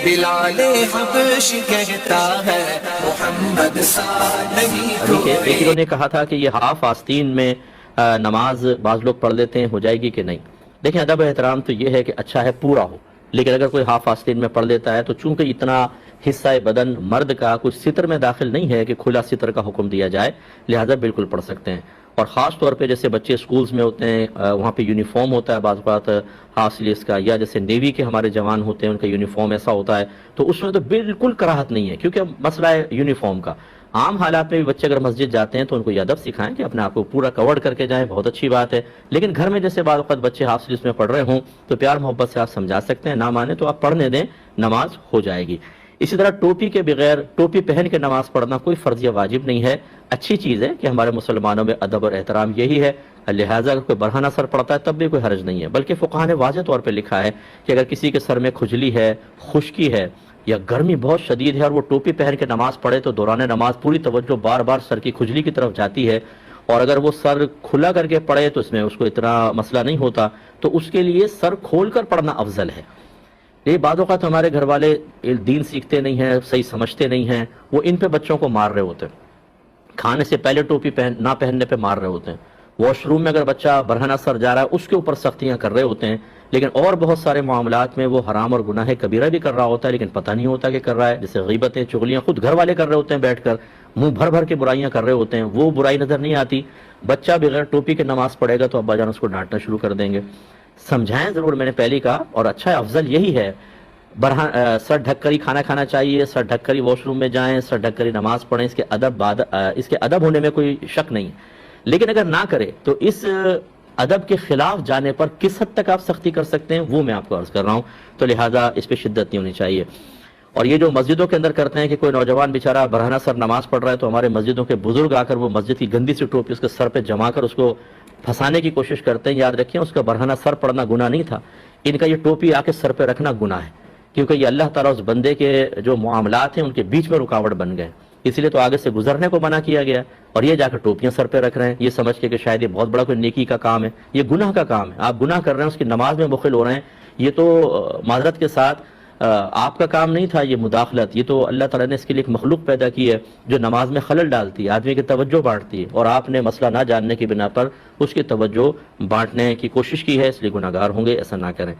بلال حبش کہتا ہے محمد سا نہیں دیکھیے ایک کوئی. انہوں نے کہا تھا کہ یہ ہاف آستین میں نماز بعض لوگ پڑھ لیتے ہیں، ہو جائے گی کہ نہیں. دیکھیں ادب احترام تو یہ ہے کہ اچھا ہے پورا ہو، لیکن اگر کوئی ہاف آستین میں پڑھ لیتا ہے تو چونکہ اتنا حصہ بدن مرد کا کچھ ستر میں داخل نہیں ہے کہ کھلا ستر کا حکم دیا جائے، لہذا بالکل پڑھ سکتے ہیں. اور خاص طور پہ جیسے بچے سکولز میں ہوتے ہیں، وہاں پہ یونیفارم ہوتا ہے بعض اوقات ہاف سلیوز کا، یا جیسے نیوی کے ہمارے جوان ہوتے ہیں ان کا یونیفارم ایسا ہوتا ہے، تو اس میں تو بالکل کراہت نہیں ہے، کیونکہ مسئلہ ہے یونیفارم کا. عام حالات میں بھی بچے اگر مسجد جاتے ہیں تو ان کو یہ ادب سکھائیں کہ اپنے آپ کو پورا کورڈ کر کے جائیں، بہت اچھی بات ہے. لیکن گھر میں جیسے بعض اوقات بچے ہاف سلیوز میں پڑھ رہے ہوں تو پیار محبت سے آپ سمجھا سکتے ہیں، نہ مانے تو آپ پڑھنے دیں، نماز ہو جائے گی. اسی طرح ٹوپی کے بغیر، ٹوپی پہن کے نماز پڑھنا کوئی فرض یا واجب نہیں ہے. اچھی چیز ہے کہ ہمارے مسلمانوں میں ادب اور احترام یہی ہے، لہٰذا اگر کوئی برہنہ سر پڑتا ہے تب بھی کوئی حرج نہیں ہے. بلکہ فقہاء نے واضح طور پہ لکھا ہے کہ اگر کسی کے سر میں کھجلی ہے، خشکی ہے، یا گرمی بہت شدید ہے اور وہ ٹوپی پہن کے نماز پڑھے تو دوران نماز پوری توجہ بار بار سر کی کھجلی کی طرف جاتی ہے. اور اگر وہ سر کھلا کر کے پڑھے تو اس میں اس کو اتنا مسئلہ نہیں ہوتا، تو اس کے لیے سر کھول کر پڑھنا افضل ہے. یہ بعض اوقات ہمارے گھر والے دین سیکھتے نہیں ہیں، صحیح سمجھتے نہیں ہیں، وہ ان پہ بچوں کو مار رہے ہوتے ہیں، کھانے سے پہلے ٹوپی نہ پہننے پہ مار رہے ہوتے ہیں، واش روم میں اگر بچہ برہنہ سر جا رہا ہے اس کے اوپر سختیاں کر رہے ہوتے ہیں. لیکن اور بہت سارے معاملات میں وہ حرام اور گناہ کبیرہ بھی کر رہا ہوتا ہے لیکن پتہ نہیں ہوتا کہ کر رہا ہے. جیسے غیبتیں، چغلیاں خود گھر والے کر رہے ہوتے ہیں، بیٹھ کر منہ بھر بھر کے برائیاں کر رہے ہوتے ہیں، وہ برائی نظر نہیں آتی. بچہ بغیر ٹوپی کے نماز پڑھے گا تو ابا جان اس کو ڈانٹنا شروع کر دیں گے. سمجھائیں ضرور، میں نے پہلے کہا، اور اچھا ہے، افضل یہی ہے. سر ڈھک کر ہی کھانا کھانا چاہیے، سر ڈھک کر ہی واش روم میں جائیں، سر ڈھک کر ہی نماز پڑھیں، اس کے ادب ہونے میں کوئی شک نہیں. لیکن اگر نہ کرے تو اس ادب کے خلاف جانے پر کس حد تک آپ سختی کر سکتے ہیں وہ میں آپ کو عرض کر رہا ہوں. تو لہٰذا اس پہ شدت نہیں ہونی چاہیے. اور یہ جو مسجدوں کے اندر کرتے ہیں کہ کوئی نوجوان بیچارہ برہنہ سر نماز پڑھ رہا ہے تو ہمارے مسجدوں کے بزرگ آ کر وہ مسجد کی گندی سی ٹوپی اس کے سر پہ جما کر اس کو پھنسانے کی کوشش کرتے ہیں. یاد رکھیں اس کا برہنہ سر پڑنا گناہ نہیں تھا، ان کا یہ ٹوپی آ کے سر پہ رکھنا گناہ ہے، کیونکہ یہ اللہ تعالیٰ اس بندے کے جو معاملات ہیں ان کے بیچ میں رکاوٹ بن گئے، اس لیے تو آگے سے گزرنے کو منع کیا گیا. اور یہ جا کر ٹوپیاں سر پہ رکھ رہے ہیں یہ سمجھ کے کہ شاید یہ بہت بڑا کوئی نیکی کا کام ہے. یہ گناہ کا کام ہے، آپ گناہ کر رہے ہیں، اس کی نماز میں مخل ہو رہے ہیں. یہ تو معذرت کے ساتھ آپ کا کام نہیں تھا یہ مداخلت، یہ تو اللہ تعالیٰ نے اس کے لیے ایک مخلوق پیدا کی ہے جو نماز میں خلل ڈالتی ہے، آدمی کی توجہ بانٹتی ہے، اور آپ نے مسئلہ نہ جاننے کی بنا پر اس کی توجہ بانٹنے کی کوشش کی ہے، اس لیے گناہگار ہوں گے. ایسا نہ کریں.